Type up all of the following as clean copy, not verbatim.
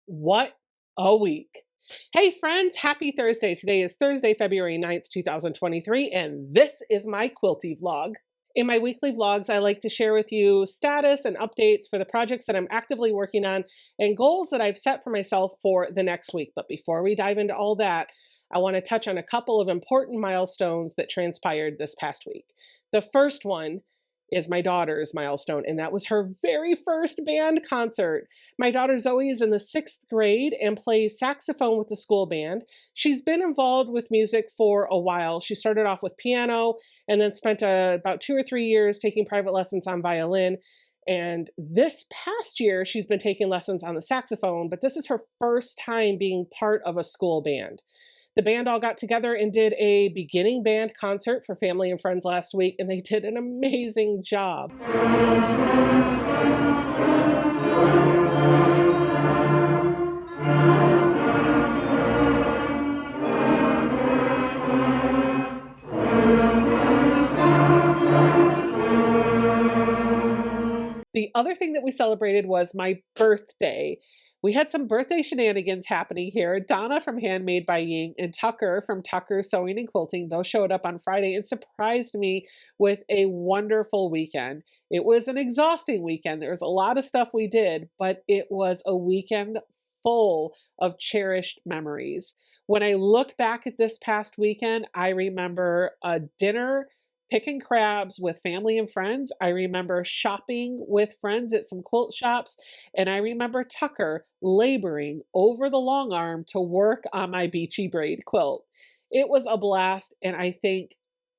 What a week. Hey friends, happy Thursday. Today is Thursday, February 9th, 2023, and this is my quilty vlog. In my weekly vlogs, I like to share with you status and updates for the projects that I'm actively working on and goals that I've set for myself for the next week. But before we dive into all that, I want to touch on a couple of important milestones that transpired this past week. The first one is my daughter's milestone, and that was her very first band concert. My daughter Zoe is in the 6th grade and plays saxophone with the school band. She's been involved with music for a while. She started off with piano and then spent about 2 or 3 years taking private lessons on violin. And this past year, she's been taking lessons on the saxophone, but this is her first time being part of a school band. The band all got together and did a beginning band concert for family and friends last week, and they did an amazing job. The other thing that we celebrated was my birthday. We had some birthday shenanigans happening here. Donna from Handmade by Ying and Tucker from Tucker's Sewing and Quilting, those showed up on Friday and surprised me with a wonderful weekend. It was an exhausting weekend. There was a lot of stuff we did, but it was a weekend full of cherished memories. When I look back at this past weekend, I remember a dinner picking crabs with family and friends. I remember shopping with friends at some quilt shops. And I remember Tucker laboring over the long arm to work on my Beachy braid quilt. It was a blast. And I think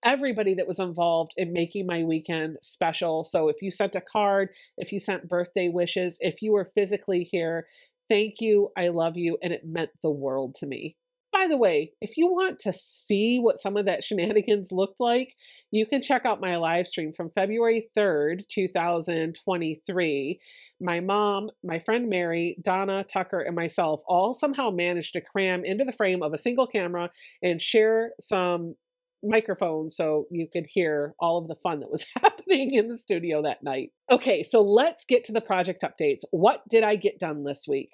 everybody that was involved in making my weekend special. So if you sent a card, if you sent birthday wishes, if you were physically here, thank you. I love you. And it meant the world to me. By the way, if you want to see what some of that shenanigans looked like, you can check out my live stream from February 3rd, 2023. My mom, my friend Mary, Donna, Tucker, and myself all somehow managed to cram into the frame of a single camera and share some microphones so you could hear all of the fun that was happening in the studio that night. Okay, so let's get to the project updates. What did I get done this week?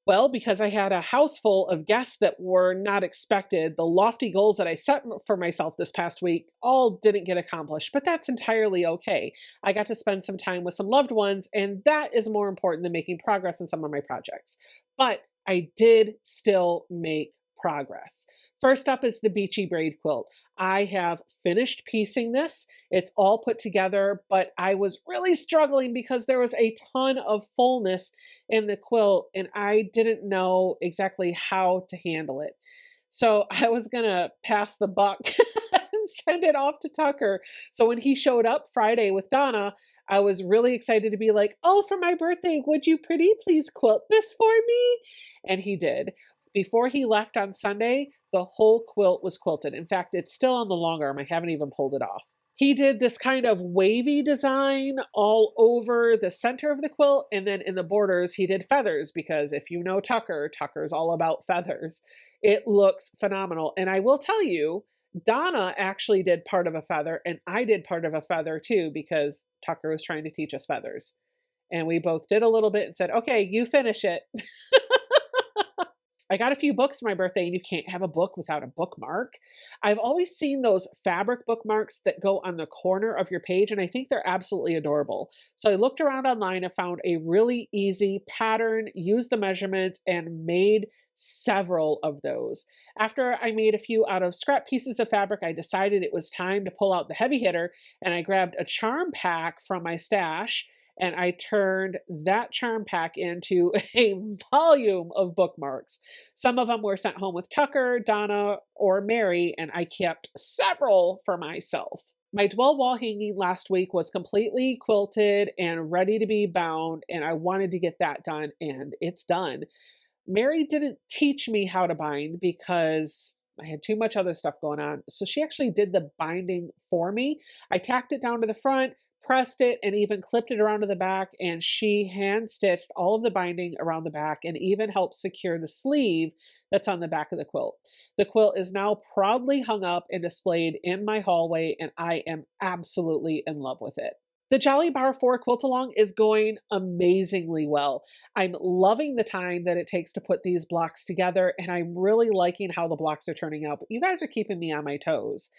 Well, because I had a house full of guests that were not expected, the lofty goals that I set for myself this past week all didn't get accomplished, but that's entirely okay. I got to spend some time with some loved ones, and that is more important than making progress in some of my projects. But I did still make progress. First up is the Beachy braid quilt. I have finished piecing this. It's all put together, but I was really struggling because there was a ton of fullness in the quilt and I didn't know exactly how to handle it. So I was gonna pass the buck and send it off to Tucker. So when he showed up Friday with Donna, I was really excited to be like, oh, for my birthday, would you pretty please quilt this for me? And he did. Before he left on Sunday, the whole quilt was quilted. In fact, it's still on the long arm. I haven't even pulled it off. He did this kind of wavy design all over the center of the quilt, and then in the borders, he did feathers because if you know Tucker, Tucker's all about feathers. It looks phenomenal. And I will tell you, Donna actually did part of a feather, and I did part of a feather too because Tucker was trying to teach us feathers. And we both did a little bit and said, okay, you finish it. I got a few books for my birthday, and you can't have a book without a bookmark. I've always seen those fabric bookmarks that go on the corner of your page, and I think they're absolutely adorable. So I looked around online and found a really easy pattern, used the measurements, and made several of those. After I made a few out of scrap pieces of fabric, I decided it was time to pull out the heavy hitter, and I grabbed a charm pack from my stash and I turned that charm pack into a volume of bookmarks. Some of them were sent home with Tucker, Donna, or Mary, and I kept several for myself. My dwell wall hanging last week was completely quilted and ready to be bound, and I wanted to get that done, and it's done. Mary didn't teach me how to bind because I had too much other stuff going on. So she actually did the binding for me. I tacked it down to the front, pressed it, and even clipped it around to the back. And she hand stitched all of the binding around the back and even helped secure the sleeve that's on the back of the quilt. The quilt is now proudly hung up and displayed in my hallway, and I am absolutely in love with it. The Jolly Bar 4 quilt along is going amazingly well. I'm loving the time that it takes to put these blocks together, and I'm really liking how the blocks are turning out. But you guys are keeping me on my toes.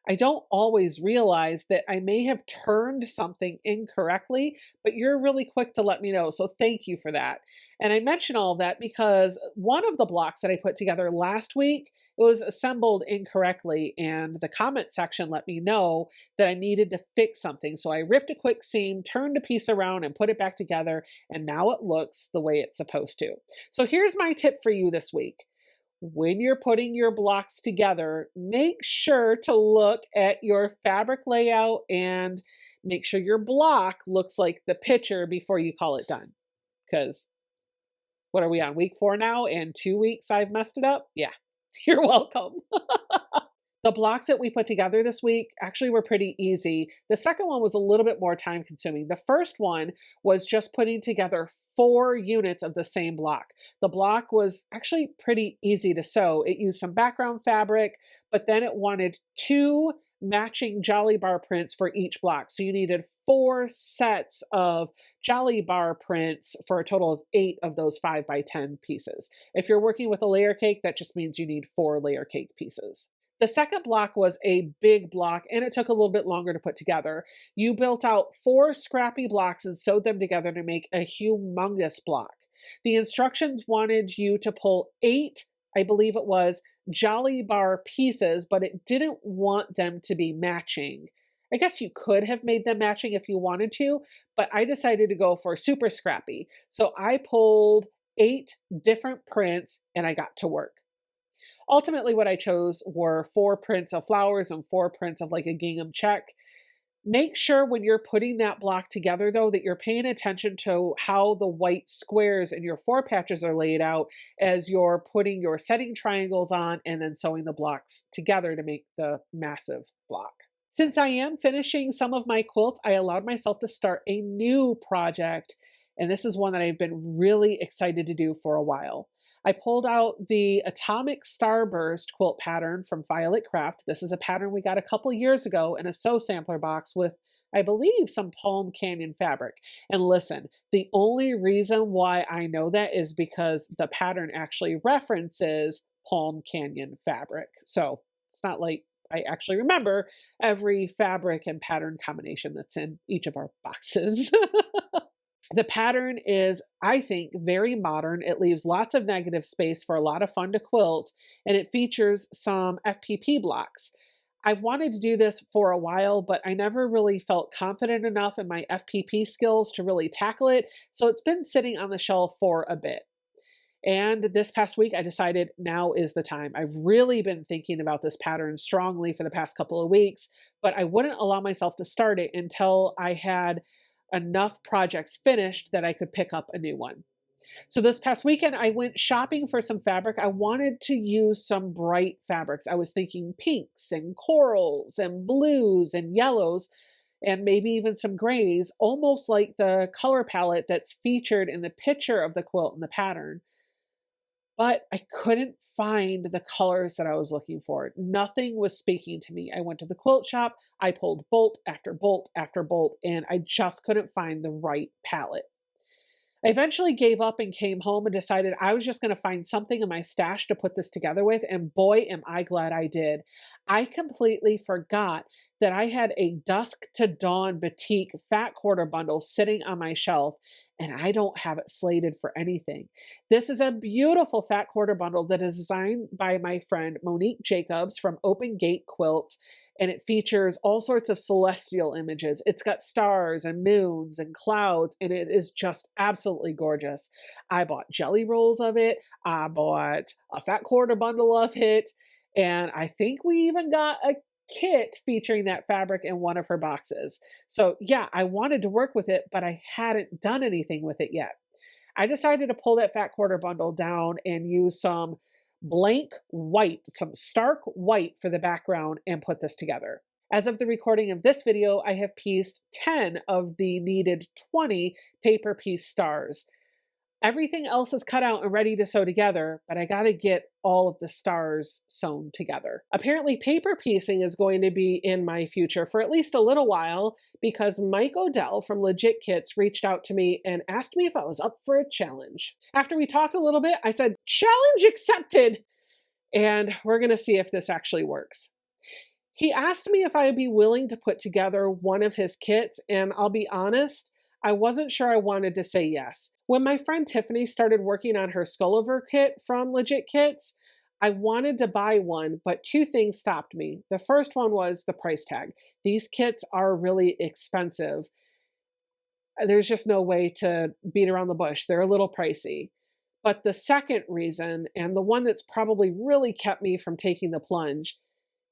I don't always realize that I may have turned something incorrectly, but you're really quick to let me know. So thank you for that. And I mention all of that because one of the blocks that I put together last week, it was assembled incorrectly, and the comment section let me know that I needed to fix something. So I ripped a quick seam, turned a piece around, and put it back together, and now it looks the way it's supposed to. So here's my tip for you this week. When you're putting your blocks together, make sure to look at your fabric layout and make sure your block looks like the picture before you call it done. Because what are we on, week 4 now? And 2 weeks I've messed it up? Yeah, you're welcome. The blocks that we put together this week actually were pretty easy. The second one was a little bit more time consuming. The first one was just putting together 4 units of the same block. The block was actually pretty easy to sew. It used some background fabric, but then it wanted 2 matching Jolly Bar prints for each block. So you needed 4 sets of Jolly Bar prints for a total of 8 of those 5 by 10 pieces. If you're working with a layer cake, that just means you need 4 layer cake pieces. The second block was a big block, and it took a little bit longer to put together. You built out 4 scrappy blocks and sewed them together to make a humongous block. The instructions wanted you to pull 8, I believe it was, Jolly Bar pieces, but it didn't want them to be matching. I guess you could have made them matching if you wanted to, but I decided to go for super scrappy. So I pulled 8 different prints and I got to work. Ultimately, what I chose were 4 prints of flowers and 4 prints of like a gingham check. Make sure when you're putting that block together, though, that you're paying attention to how the white squares in your 4 patches are laid out as you're putting your setting triangles on and then sewing the blocks together to make the massive block. Since I am finishing some of my quilts, I allowed myself to start a new project, and this is one that I've been really excited to do for a while. I pulled out the Atomic Starburst quilt pattern from Violet Craft. This is a pattern we got a couple years ago in a sew sampler box with, I believe, some Palm Canyon fabric. And listen, the only reason why I know that is because the pattern actually references Palm Canyon fabric. So it's not like I actually remember every fabric and pattern combination that's in each of our boxes. The pattern is, I think, very modern. It leaves lots of negative space for a lot of fun to quilt, and it features some FPP blocks. I've wanted to do this for a while, but I never really felt confident enough in my FPP skills to really tackle it, so it's been sitting on the shelf for a bit. And this past week, I decided now is the time. I've really been thinking about this pattern strongly for the past couple of weeks, but I wouldn't allow myself to start it until I had enough projects finished that I could pick up a new one. So this past weekend, I went shopping for some fabric. I wanted to use some bright fabrics. I was thinking pinks and corals and blues and yellows and maybe even some grays, almost like the color palette that's featured in the picture of the quilt and the pattern. But I couldn't find the colors that I was looking for. Nothing was speaking to me. I went to the quilt shop, I pulled bolt after bolt after bolt, and I just couldn't find the right palette. I eventually gave up and came home and decided I was just going to find something in my stash to put this together with, and boy, am I glad I did. I completely forgot that I had a Dusk to Dawn Batik fat quarter bundle sitting on my shelf, and I don't have it slated for anything. This is a beautiful fat quarter bundle that is designed by my friend Monique Jacobs from Open Gate Quilts, and it features all sorts of celestial images. It's got stars and moons and clouds, and it is just absolutely gorgeous. I bought jelly rolls of it. I bought a fat quarter bundle of it, and I think we even got a kit featuring that fabric in one of her boxes. So yeah, I wanted to work with it, but I hadn't done anything with it yet. I decided to pull that fat quarter bundle down and use some blank white, some stark white for the background and put this together. As of the recording of this video, I have pieced 10 of the needed 20 paper piece stars. Everything else is cut out and ready to sew together, but I got to get all of the stars sewn together. Apparently, paper piecing is going to be in my future for at least a little while because Mike Odell from Legit Kits reached out to me and asked me if I was up for a challenge. After we talked a little bit, I said, "Challenge accepted!" And we're going to see if this actually works. He asked me if I would be willing to put together one of his kits, and I'll be honest, I wasn't sure I wanted to say yes. When my friend Tiffany started working on her Skullover kit from Legit Kits, I wanted to buy one, but two things stopped me. The first one was the price tag. These kits are really expensive. There's just no way to beat around the bush. They're a little pricey. But the second reason, and the one that's probably really kept me from taking the plunge,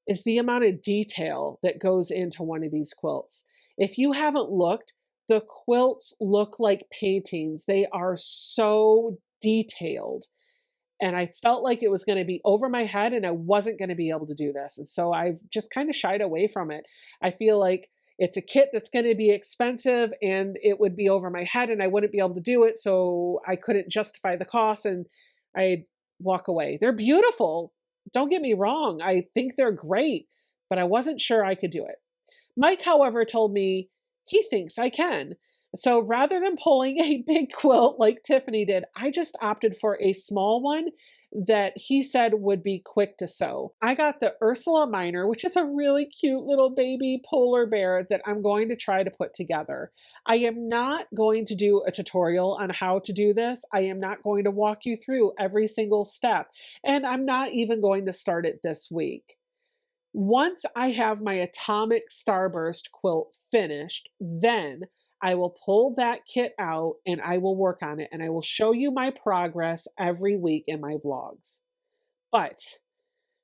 is the amount of detail that goes into one of these quilts. If you haven't looked, the quilts look like paintings. They are so detailed. And I felt like it was going to be over my head and I wasn't going to be able to do this. And so I've just kind of shied away from it. I feel like it's a kit that's going to be expensive and it would be over my head and I wouldn't be able to do it. So I couldn't justify the cost and I'd walk away. They're beautiful. Don't get me wrong. I think they're great, but I wasn't sure I could do it. Mike, however, told me he thinks I can. So rather than pulling a big quilt like Tiffany did, I just opted for a small one that he said would be quick to sew. I got the Ursula Minor, which is a really cute little baby polar bear that I'm going to try to put together. I am not going to do a tutorial on how to do this. I am not going to walk you through every single step, and I'm not even going to start it this week. Once I have my Atomic Starburst quilt finished, then I will pull that kit out and I will work on it and I will show you my progress every week in my vlogs. But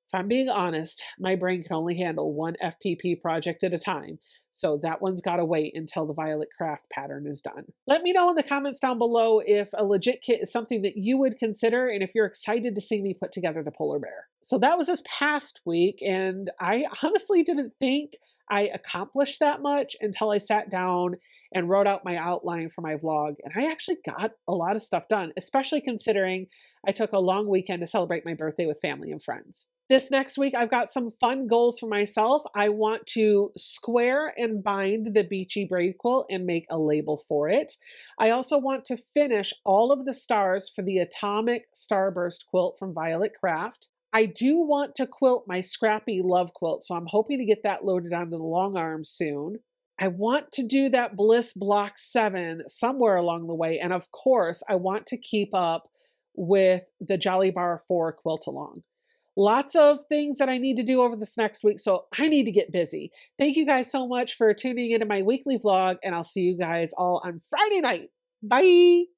if I'm being honest, my brain can only handle one FPP project at a time. So that one's got to wait until the Violet Craft pattern is done. Let me know in the comments down below if a legit kit is something that you would consider and if you're excited to see me put together the polar bear. So that was this past week, and I honestly didn't think I accomplished that much until I sat down and wrote out my outline for my vlog. And I actually got a lot of stuff done, especially considering I took a long weekend to celebrate my birthday with family and friends. This next week, I've got some fun goals for myself. I want to square and bind the Beachy braid quilt and make a label for it. I also want to finish all of the stars for the Atomic Starburst quilt from Violet Craft. I do want to quilt my Scrappy Love quilt, so I'm hoping to get that loaded onto the long arm soon. I want to do that Bliss Block 7 somewhere along the way, and of course, I want to keep up with the Jolly Bar 4 quilt along. Lots of things that I need to do over this next week, so I need to get busy. Thank you guys so much for tuning into my weekly vlog, and I'll see you guys all on Friday night. Bye!